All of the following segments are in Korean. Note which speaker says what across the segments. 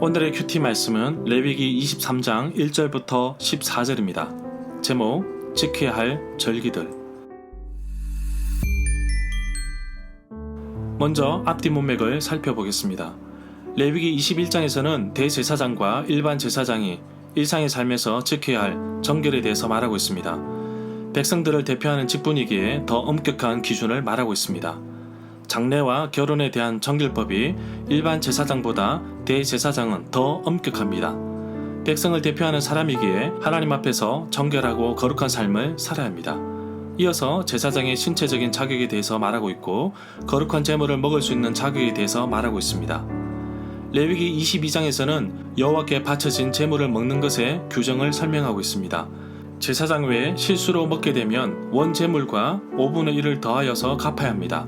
Speaker 1: 오늘의 큐티 말씀은 레위기 23장 1절부터 14절입니다. 제목, 지켜야 할 절기들. 먼저 앞뒤 문맥을 살펴보겠습니다. 레위기 21장에서는 대제사장과 일반 제사장이 일상의 삶에서 지켜야 할 정결에 대해서 말하고 있습니다. 백성들을 대표하는 직분이기에 더 엄격한 기준을 말하고 있습니다. 장례와 결혼에 대한 정결법이 일반 제사장보다 대제사장은 더 엄격합니다. 백성을 대표하는 사람이기에 하나님 앞에서 정결하고 거룩한 삶을 살아야 합니다. 이어서 제사장의 신체적인 자격에 대해서 말하고 있고 거룩한 제물을 먹을 수 있는 자격에 대해서 말하고 있습니다. 레위기 22장에서는 여호와께 바쳐진 제물을 먹는 것의 규정을 설명하고 있습니다. 제사장 외에 실수로 먹게 되면 원 제물과 5분의 1을 더하여서 갚아야 합니다.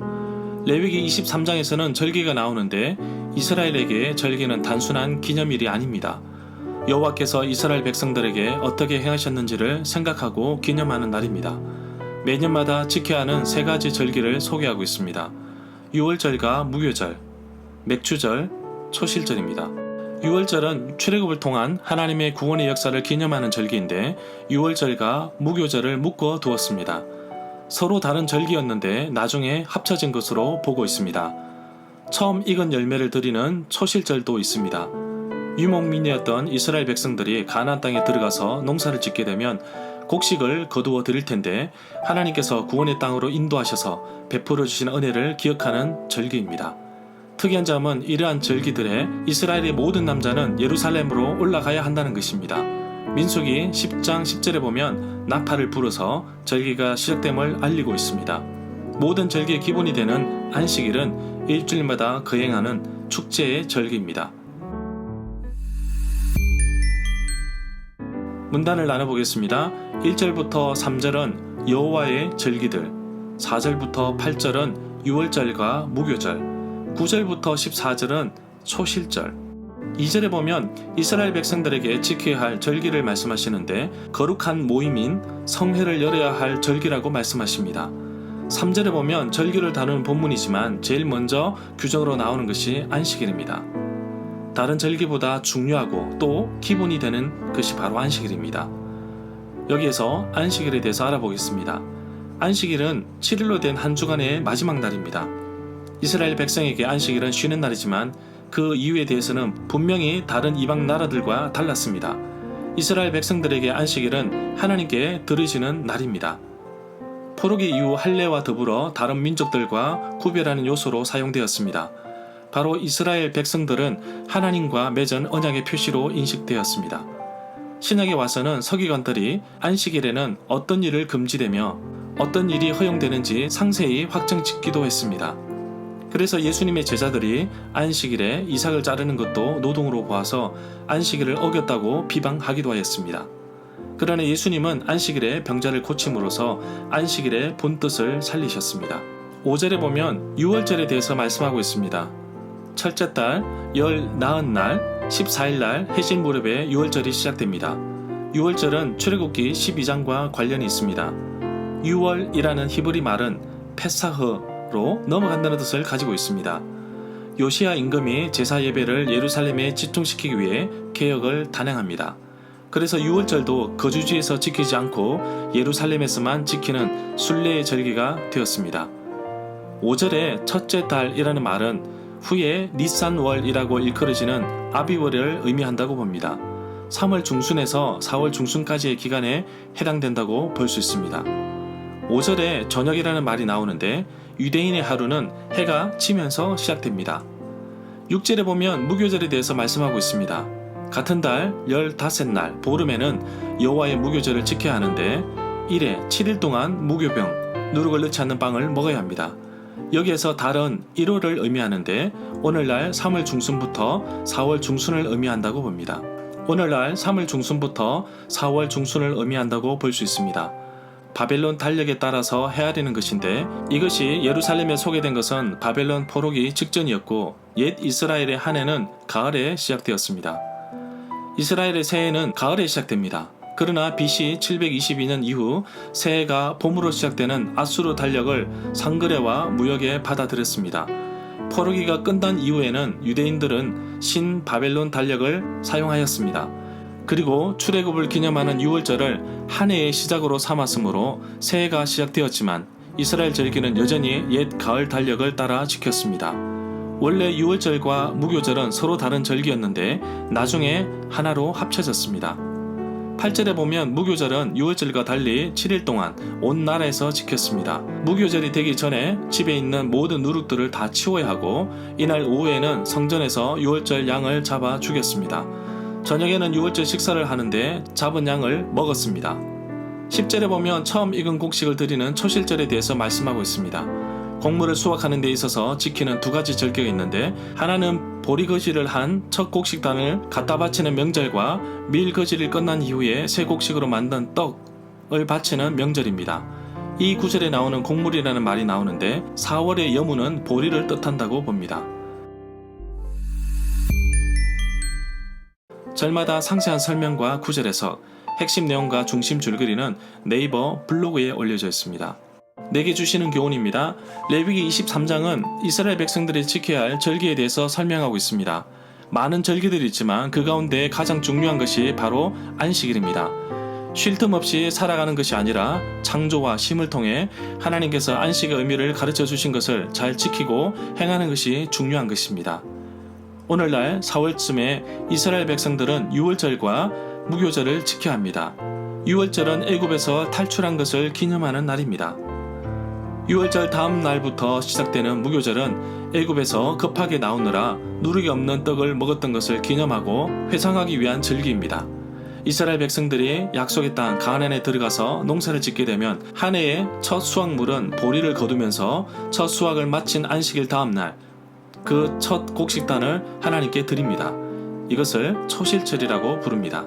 Speaker 1: 레위기 23장에서는 절기가 나오는데 이스라엘에게 절기는 단순한 기념일이 아닙니다. 여호와께서 이스라엘 백성들에게 어떻게 행하셨는지를 생각하고 기념하는 날입니다. 매년마다 지켜야 하는 세 가지 절기를 소개하고 있습니다. 유월절과 무교절, 맥주절, 초실절입니다. 유월절은 출애굽을 통한 하나님의 구원의 역사를 기념하는 절기인데 유월절과 무교절을 묶어 두었습니다. 서로 다른 절기였는데 나중에 합쳐진 것으로 보고 있습니다. 처음 익은 열매를 드리는 초실절도 있습니다. 유목민이었던 이스라엘 백성들이 가나안 땅에 들어가서 농사를 짓게 되면 곡식을 거두어 드릴 텐데 하나님께서 구원의 땅으로 인도하셔서 베풀어 주신 은혜를 기억하는 절기입니다. 특이한 점은 이러한 절기들에 이스라엘의 모든 남자는 예루살렘으로 올라가야 한다는 것입니다. 민수기 10장 10절에 보면 나팔을 불어서 절기가 시작됨을 알리고 있습니다. 모든 절기의 기본이 되는 안식일은 일주일마다 거행하는 축제의 절기입니다. 문단을 나눠보겠습니다. 1절부터 3절은 여호와의 절기들, 4절부터 8절은 유월절과 무교절, 9절부터 14절은 초실절. 2절에 보면 이스라엘 백성들에게 지켜야 할 절기를 말씀하시는데 거룩한 모임인 성회를 열어야 할 절기라고 말씀하십니다. 3절에 보면 절기를 다루는 본문이지만 제일 먼저 규정으로 나오는 것이 안식일입니다. 다른 절기보다 중요하고 또 기본이 되는 것이 바로 안식일입니다. 여기에서 안식일에 대해서 알아보겠습니다. 안식일은 7일로 된 한 주간의 마지막 날입니다. 이스라엘 백성에게 안식일은 쉬는 날이지만 그 이유에 대해서는 분명히 다른 이방 나라들과 달랐습니다. 이스라엘 백성들에게 안식일은 하나님께 드리시는 날입니다. 포로기 이후 할례와 더불어 다른 민족들과 구별하는 요소로 사용되었습니다. 바로 이스라엘 백성들은 하나님과 맺은 언약의 표시로 인식되었습니다. 신약에 와서는 서기관들이 안식일에는 어떤 일을 금지되며 어떤 일이 허용되는지 상세히 확정짓기도 했습니다. 그래서 예수님의 제자들이 안식일에 이삭을 자르는 것도 노동으로 보아서 안식일을 어겼다고 비방하기도 하였습니다. 그러나 예수님은 안식일에 병자를 고침으로써 안식일의 본뜻을 살리셨습니다. 5절에 보면 유월절에 대해서 말씀하고 있습니다. 첫째 달, 열 나은 날, 14일 날 해질 무렵에 유월절이 시작됩니다. 유월절은 출애굽기 12장과 관련이 있습니다. 유월이라는 히브리 말은 페사흐 로 넘어간다는 뜻을 가지고 있습니다. 요시야 임금이 제사 예배를 예루살렘에 집중시키기 위해 개혁을 단행합니다. 그래서 유월절도 거주지에서 지키지 않고 예루살렘에서만 지키는 순례의 절기가 되었습니다. 5절에 첫째 달이라는 말은 후에 니산월이라고 일컬어지는 아비월을 의미한다고 봅니다. 3월 중순에서 4월 중순까지의 기간에 해당된다고 볼 수 있습니다. 5절에 저녁이라는 말이 나오는데 유대인의 하루는 해가 지면서 시작됩니다. 6절에 보면 무교절에 대해서 말씀하고 있습니다. 같은 달 15날 보름에는 여호와의 무교절을 지켜야 하는데 1회 7일 동안 무교병, 누룩을 넣지 않는 빵을 먹어야 합니다. 여기에서 달은 1월을 의미하는데 오늘날 3월 중순부터 4월 중순을 의미한다고 봅니다. 오늘날 3월 중순부터 4월 중순을 의미한다고 볼 수 있습니다. 바벨론 달력에 따라서 헤아리는 것인데 이것이 예루살렘에 소개된 것은 바벨론 포로기 직전이었고 옛 이스라엘의 한 해는 가을에 시작되었습니다. 이스라엘의 새해는 가을에 시작됩니다. 그러나 BC 722년 이후 새해가 봄으로 시작되는 아수르 달력을 상거래와 무역에 받아들였습니다. 포로기가 끝난 이후에는 유대인들은 신 바벨론 달력을 사용하였습니다. 그리고 출애굽을 기념하는 유월절을 한 해의 시작으로 삼았으므로 새해가 시작되었지만 이스라엘 절기는 여전히 옛 가을 달력을 따라 지켰습니다. 원래 유월절과 무교절은 서로 다른 절기였는데 나중에 하나로 합쳐졌습니다. 8절에 보면 무교절은 유월절과 달리 7일 동안 온 나라에서 지켰습니다. 무교절이 되기 전에 집에 있는 모든 누룩들을 다 치워야 하고 이날 오후에는 성전에서 유월절 양을 잡아 죽였습니다. 저녁에는 유월절 식사를 하는데 잡은 양을 먹었습니다. 10절에 보면 처음 익은 곡식을 드리는 초실절에 대해서 말씀하고 있습니다. 곡물을 수확하는 데 있어서 지키는 두 가지 절기가 있는데 하나는 보리거지를 한 첫 곡식단을 갖다 바치는 명절과 밀거지를 끝난 이후에 새 곡식으로 만든 떡을 바치는 명절입니다. 이 구절에 나오는 곡물이라는 말이 나오는데 4월의 여무는 보리를 뜻한다고 봅니다. 절마다 상세한 설명과 구절 해석, 핵심 내용과 중심 줄거리는 네이버 블로그에 올려져 있습니다. 내게 주시는 교훈입니다. 레위기 23장은 이스라엘 백성들이 지켜야 할 절기에 대해서 설명하고 있습니다. 많은 절기들이 있지만 그 가운데 가장 중요한 것이 바로 안식일입니다. 쉴 틈 없이 살아가는 것이 아니라 창조와 쉼을 통해 하나님께서 안식의 의미를 가르쳐 주신 것을 잘 지키고 행하는 것이 중요한 것입니다. 오늘날 4월쯤에 이스라엘 백성들은 유월절과 무교절을 지켜야 합니다. 유월절은 애굽에서 탈출한 것을 기념하는 날입니다. 유월절 다음 날부터 시작되는 무교절은 애굽에서 급하게 나오느라 누룩이 없는 떡을 먹었던 것을 기념하고 회상하기 위한 절기입니다. 이스라엘 백성들이 약속의 땅 가나안에 들어가서 농사를 짓게 되면 한 해의 첫 수확물은 보리를 거두면서 첫 수확을 마친 안식일 다음 날 그 첫 곡식단을 하나님께 드립니다. 이것을 초실절이라고 부릅니다.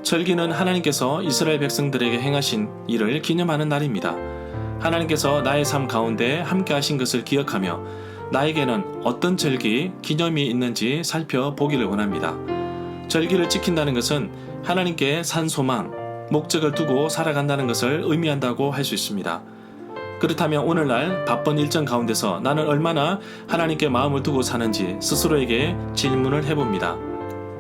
Speaker 1: 절기는 하나님께서 이스라엘 백성들에게 행하신 일을 기념하는 날입니다. 하나님께서 나의 삶 가운데 함께 하신 것을 기억하며 나에게는 어떤 절기, 기념이 있는지 살펴보기를 원합니다. 절기를 지킨다는 것은 하나님께 산 소망, 목적을 두고 살아간다는 것을 의미한다고 할 수 있습니다. 그렇다면 오늘날 바쁜 일정 가운데서 나는 얼마나 하나님께 마음을 두고 사는지 스스로에게 질문을 해봅니다.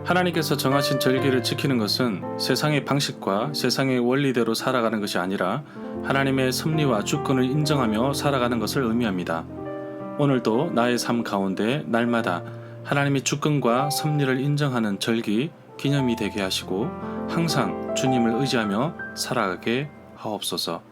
Speaker 1: 하나님께서 정하신 절기를 지키는 것은 세상의 방식과 세상의 원리대로 살아가는 것이 아니라 하나님의 섭리와 주권을 인정하며 살아가는 것을 의미합니다. 오늘도 나의 삶 가운데 날마다 하나님의 주권과 섭리를 인정하는 절기, 기념이 되게 하시고 항상 주님을 의지하며 살아가게 하옵소서.